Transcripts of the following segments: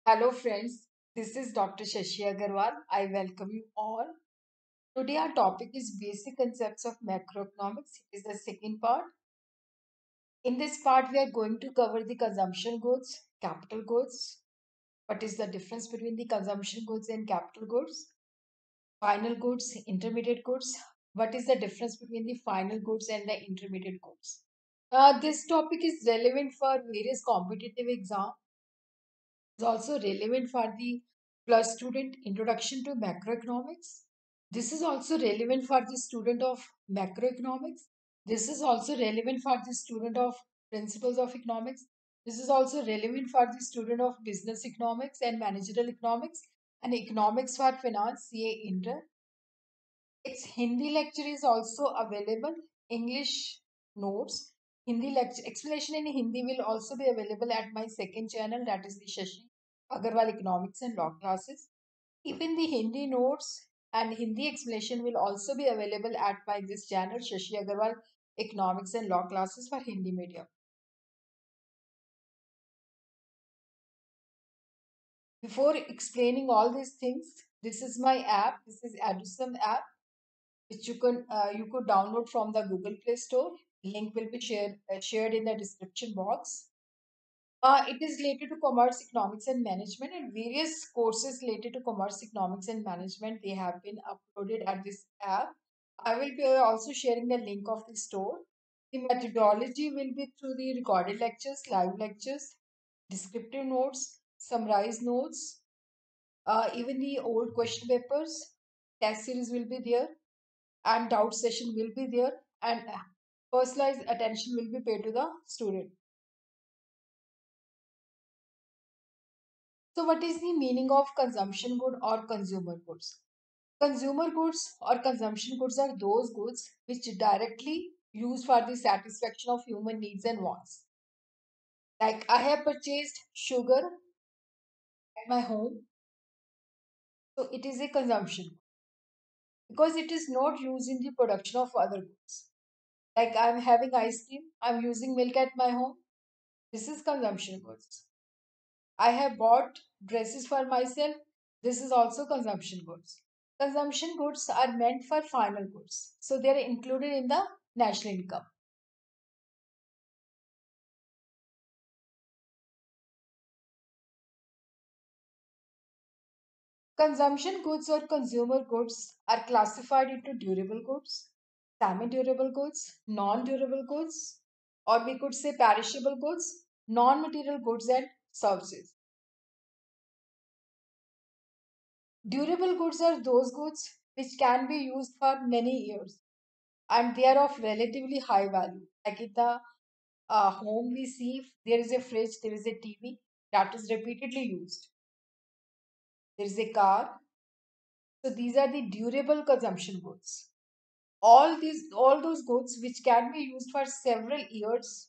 Hello, friends. This is Dr. Shashi Agarwal. I welcome you all. Today, our topic is basic concepts of macroeconomics. It is the second part. In this part, we are going to cover the consumption goods, capital goods. What is the difference between the consumption goods and capital goods? Final goods, intermediate goods. What is the difference between the final goods and the intermediate goods? This topic is relevant for various competitive exams. Is also relevant for the plus student introduction to macroeconomics. This is also relevant for the student of macroeconomics. This is also relevant for the student of principles of economics. This is also relevant for the student of business economics and managerial economics and economics for finance CA Inter. Its Hindi lecture is also available. English notes, Hindi lecture explanation in Hindi will also be available at my second channel, that is the Shashi Agarwal Economics and Law classes. Even the Hindi notes and Hindi explanation will also be available at my this channel, Shashi Agarwal Economics and Law classes for Hindi medium. Before explaining all these things, this is my app. This is Adusum app, which you could download from the Google Play Store. Link will be shared in the description box. It is related to commerce, economics, and management, and various courses related to commerce, economics, and management they have been uploaded at this app. I will be also sharing the link of the store. The methodology will be through the recorded lectures, live lectures, descriptive notes, summarized notes, even the old question papers, test series will be there, and doubt session will be there, and personalized attention will be paid to the student. So what is the meaning of consumption good or consumer goods? Consumer goods or consumption goods are those goods which directly used for the satisfaction of human needs and wants. Like I have purchased sugar at my home, so it is a consumption because it is not used in the production of other goods. Like I'm having ice cream, I'm using milk at my home, this is consumption goods. I have bought dresses for myself. This is also consumption goods. Consumption goods are meant for final goods. So they are included in the national income. Consumption goods or consumer goods are classified into durable goods, semi durable goods, non durable goods, or we could say perishable goods, non material goods, and services. Durable goods are those goods which can be used for many years and they are of relatively high value. Like in the home, we see there is a fridge, there is a TV that is repeatedly used, there is a car. So these are the durable consumption goods. All those goods which can be used for several years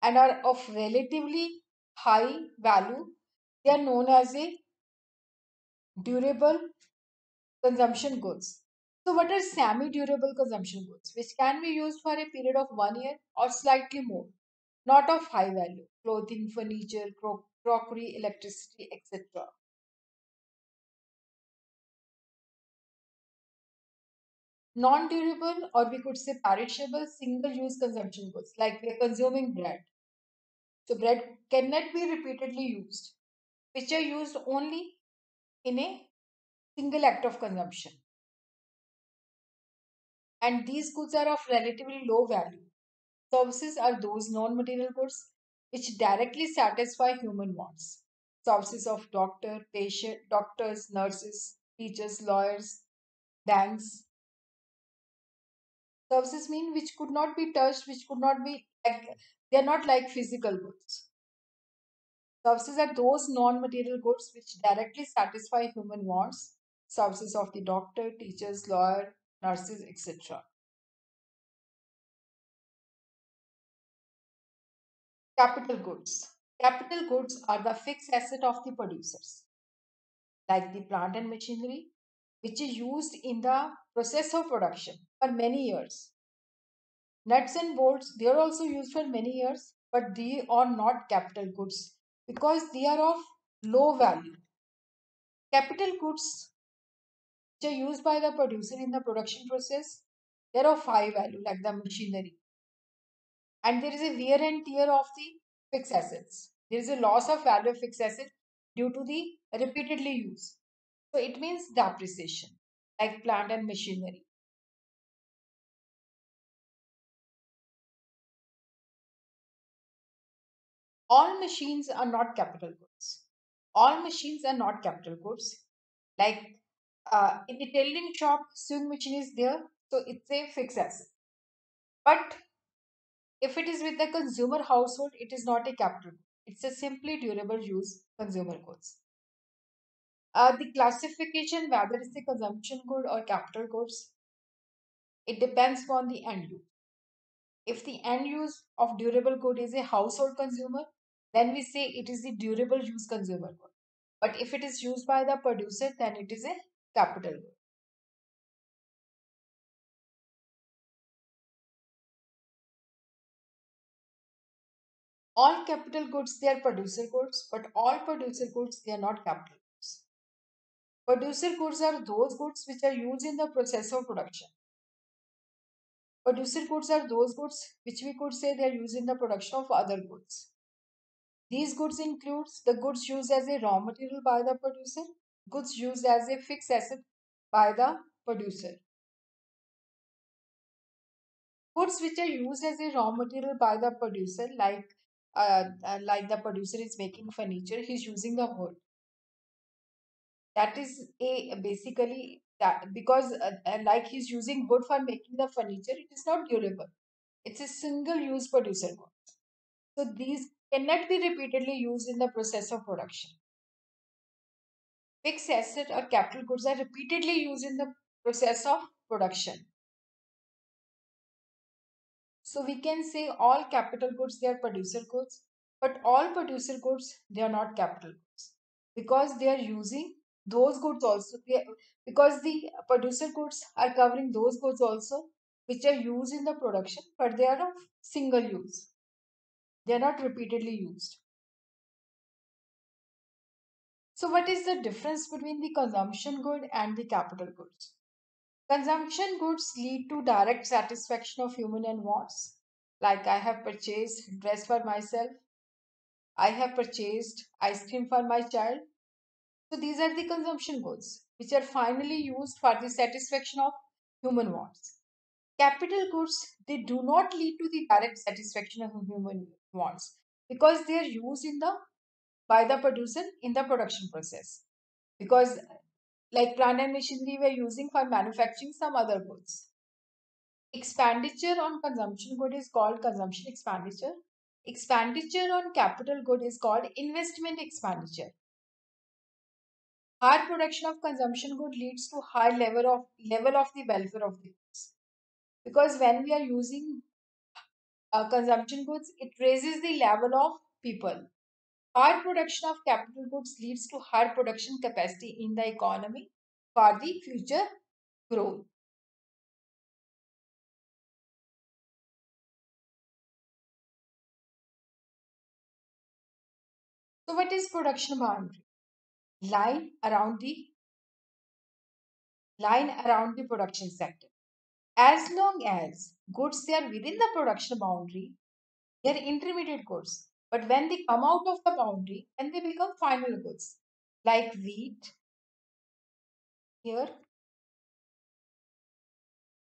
and are of relatively high value, they are known as a durable consumption goods. So, what are semi durable consumption goods, which can be used for a period of 1 year or slightly more, not of high value, clothing, furniture, crockery, electricity, etc. Non durable, or we could say perishable, single use consumption goods, like we are consuming bread. So, bread cannot be repeatedly used, which are used only in a single act of consumption. And these goods are of relatively low value. Services are those non material goods which directly satisfy human wants. Services of doctors, nurses, teachers, lawyers, banks. Services mean which could not be touched, which could not be, like, they are not like physical goods. Services are those non material goods which directly satisfy human wants. Services of the doctor, teachers, lawyer, nurses, etc. Capital goods. Capital goods are the fixed asset of the producers, like the plant and machinery, which is used in the process of production for many years. Nuts and bolts, they are also used for many years, but they are not capital goods because they are of low value. Capital goods which are used by the producer in the production process, they're of high value, like the machinery. And there is a wear and tear of the fixed assets. There is a loss of value of fixed asset due to the repeatedly use. So it means depreciation, like plant and machinery. All machines are not capital goods. All machines are not capital goods. Like in the tailoring shop, sewing machine is there, so it's a fixed asset. But if it is with the consumer household, it is not a capital good. It's a simply durable use consumer goods. The classification, whether it's a consumption good or capital goods, it depends upon the end use. If the end use of durable good is a household consumer, then we say it is the durable use consumer good. But if it is used by the producer, then it is a capital good. All capital goods, they are producer goods, but all producer goods, they are not capital goods. Producer goods are those goods which are used in the process of production. Producer goods are those goods which we could say they are used in the production of other goods. These goods includes the goods used as a raw material by the producer, goods used as a fixed asset by the producer. Goods which are used as a raw material by the producer, like the producer is making furniture, he's using the wood. That is a basically that because like he's using wood for making the furniture, it is not durable. It's a single use producer good. So these cannot be repeatedly used in the process of production. Fixed asset or capital goods are repeatedly used in the process of production. So we can say all capital goods they are producer goods, but all producer goods they are not capital goods because they are using those goods also. Because the producer goods are covering those goods also which are used in the production, but they are of single use. They are not repeatedly used. So what is the difference between the consumption good and the capital goods? Consumption goods lead to direct satisfaction of human and wants. Like I have purchased dress for myself, I have purchased ice cream for my child. So these are the consumption goods which are finally used for the satisfaction of human wants. Capital goods they do not lead to the direct satisfaction of human wants because they are used in the by the producer in the production process. Because like plant and machinery we are using for manufacturing some other goods. Expenditure on consumption good is called consumption expenditure. Expenditure on capital good is called investment expenditure. High production of consumption good leads to high level of the welfare of the goods. Because when we are using consumption goods, it raises the level of people. High production of capital goods leads to higher production capacity in the economy for the future growth. So, what is production boundary? Line around the line around the production sector. As long as goods they are within the production boundary, they are intermediate goods. But when they come out of the boundary, then they become final goods. Like wheat, here,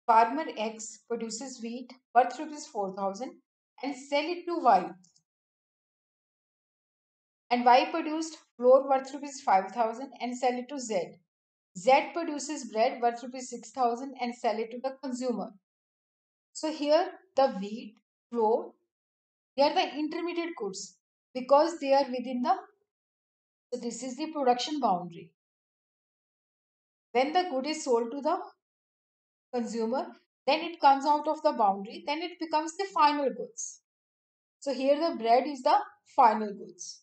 farmer X produces wheat worth rupees 4,000 and sell it to Y. And Y produced flour worth rupees 5,000 and sell it to Z. Z produces bread worth rupees 6,000 and sell it to the consumer. So here the wheat, flour, they are the intermediate goods because they are within the, so this is the production boundary. When the good is sold to the consumer, then it comes out of the boundary, then it becomes the final goods. So here the bread is the final goods.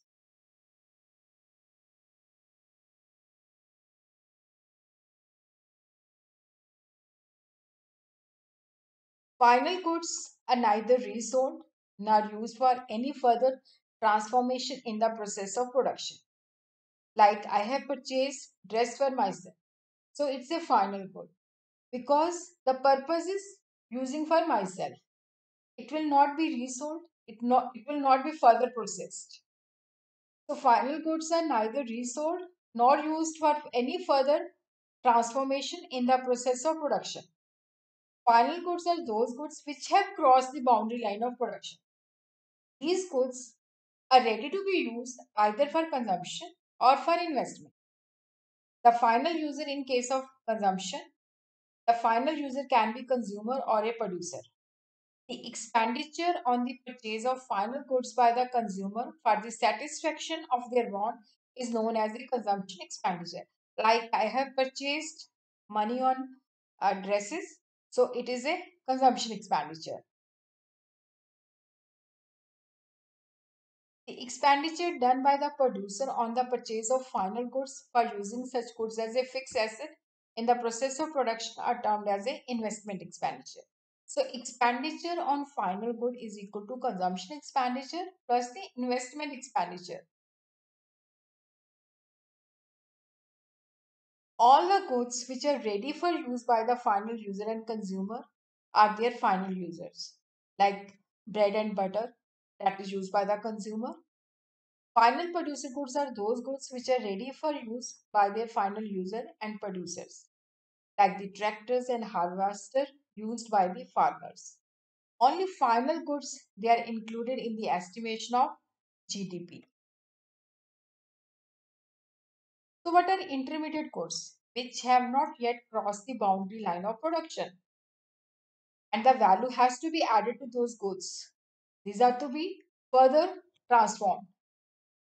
Final goods are neither resold nor used for any further transformation in the process of production. Like I have purchased dress for myself. So it's a final good because the purpose is using for myself. It will not be resold. It will not be further processed. So final goods are neither resold nor used for any further transformation in the process of production. Final goods are those goods which have crossed the boundary line of production. These goods are ready to be used either for consumption or for investment. The final user in case of consumption, the final user can be consumer or a producer. The expenditure on the purchase of final goods by the consumer for the satisfaction of their want is known as the consumption expenditure. Like I have purchased money on dresses, so it is a consumption expenditure. The expenditure done by the producer on the purchase of final goods for using such goods as a fixed asset in the process of production are termed as a investment expenditure. So expenditure on final good is equal to consumption expenditure plus the investment expenditure. All the goods which are ready for use by the final user and consumer are their final users, like bread and butter that is used by the consumer. Final producer goods are those goods which are ready for use by their final user and producers, like the tractors and harvester used by the farmers. Only final goods they are included in the estimation of GDP. So what are intermediate goods which have not yet crossed the boundary line of production and the value has to be added to those goods. These are to be further transformed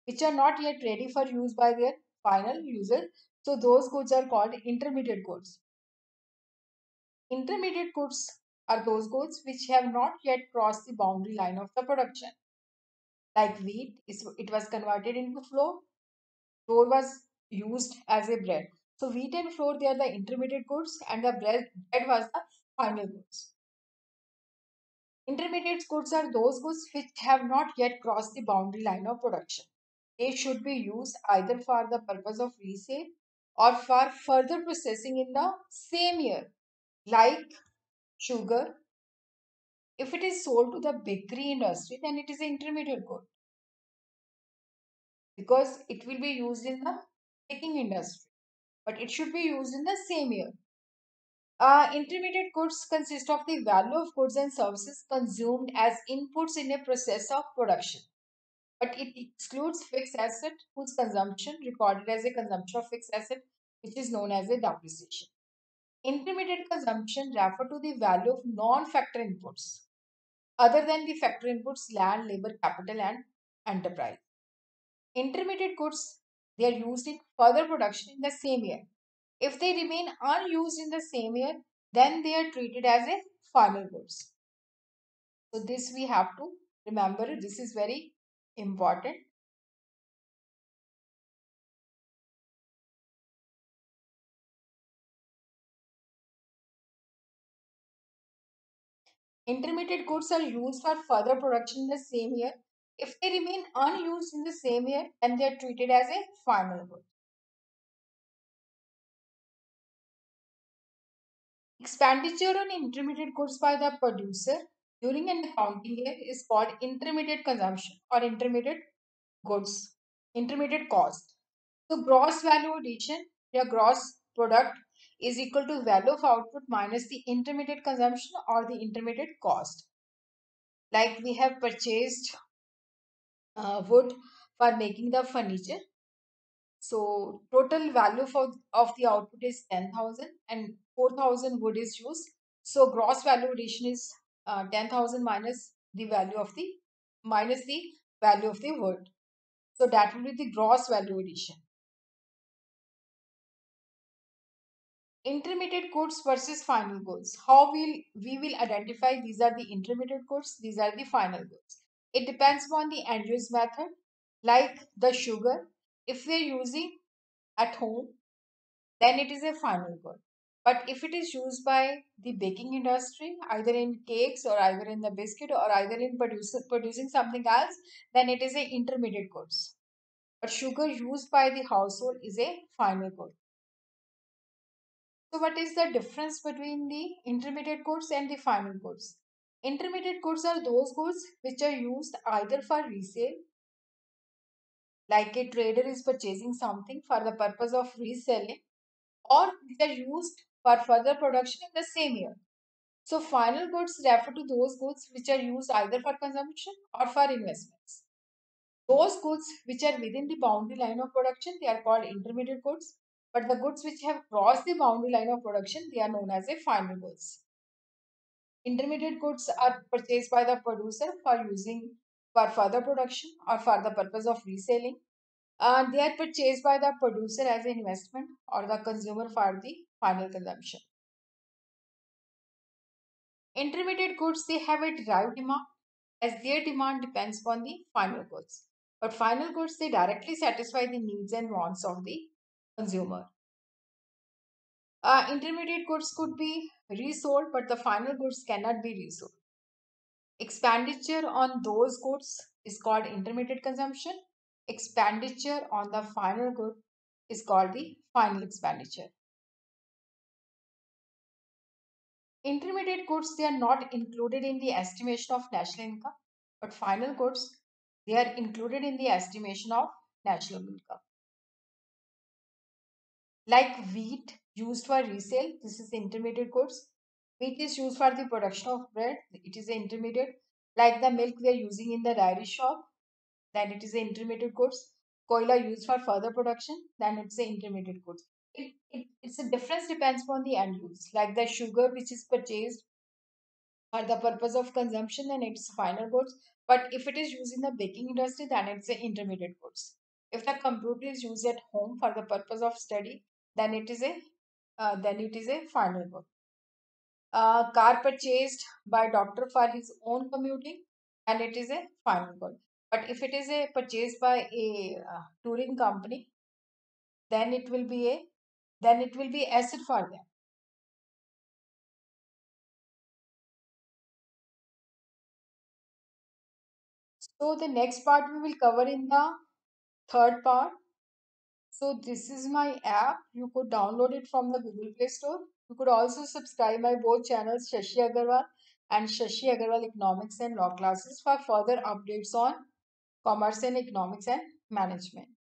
which are not yet ready for use by their final user. So those goods are called intermediate goods. Intermediate goods are those goods which have not yet crossed the boundary line of the production. Like wheat, it was converted into flour. Flour was used as a bread. So wheat and flour, they are the intermediate goods and the bread was the final goods. Intermediate goods are those goods which have not yet crossed the boundary line of production. They should be used either for the purpose of resale or for further processing in the same year. Like sugar, if it is sold to the bakery industry, then it is an intermediate good because it will be used in the baking industry, but it should be used in the same year. Intermediate goods consist of the value of goods and services consumed as inputs in a process of production, but it excludes fixed asset whose consumption recorded as a consumption of fixed asset, which is known as a depreciation. Intermediate consumption refer to the value of non-factor inputs other than the factor inputs land, labor, capital, and enterprise. Intermediate goods they are used in further production in the same year. If they remain unused in the same year, then they are treated as a final goods. So this we have to remember. This is very important. Intermediate goods are used for further production in the same year. If they remain unused in the same year, then they are treated as a final good. Expenditure on intermediate goods by the producer during an accounting year is called intermediate consumption or intermediate goods, intermediate cost. So gross value addition, your gross product is equal to value of output minus the intermediate consumption or the intermediate cost. Like we have purchased wood for making the furniture. So total value of the output is 10,000 and 4,000 wood is used. So gross value addition is 10,000 minus the value of the wood. So that will be the gross value addition. Intermediate goods versus final goods. How we will identify these are the intermediate goods, these are the final goods. It depends upon the end use method. Like the sugar, if we are using at home, then it is a final good. But if it is used by the baking industry, either in cakes or either in the biscuit or either in producing something else, then it is a intermediate goods. but sugar used by the household is a final good. So, what is the difference between the intermediate goods and the final goods? Intermediate goods are those goods which are used either for resale, like a trader is purchasing something for the purpose of reselling, or which are used for further production in the same year. So, final goods refer to those goods which are used either for consumption or for investments. Those goods which are within the boundary line of production, they are called intermediate goods. But the goods which have crossed the boundary line of production, they are known as a final goods. Intermediate goods are purchased by the producer for using for further production or for the purpose of reselling. They are purchased by the producer as an investment or the consumer for the final consumption. Intermediate goods, they have a derived demand as their demand depends upon the final goods. But final goods, they directly satisfy the needs and wants of the consumer. Intermediate goods could be resold, but the final goods cannot be resold. Expenditure on those goods is called intermediate consumption. Expenditure on the final good is called the final expenditure. Intermediate goods, they are not included in the estimation of national income, but final goods, they are included in the estimation of national income. Like wheat used for resale, this is intermediate goods. Wheat is used for the production of bread, it is an intermediate. Like the milk we are using in the dairy shop, then it is an intermediate goods. Koila used for further production, then it's an intermediate goods. It's a difference depends upon the end use. Like the sugar which is purchased for the purpose of consumption, then it's final goods. But if it is used in the baking industry, then it's an intermediate goods. If the computer is used at home for the purpose of study, then it is a final good. Car purchased by doctor for his own commuting, and it is a final good. But if it is a purchased by a touring company, then it will be asset for them. So the next part we will cover in the third part. So this is my app. You could download it from the Google Play Store. You could also subscribe my both channels Shashi Agarwal and Shashi Agarwal Economics and Law Classes for further updates on commerce and economics and management.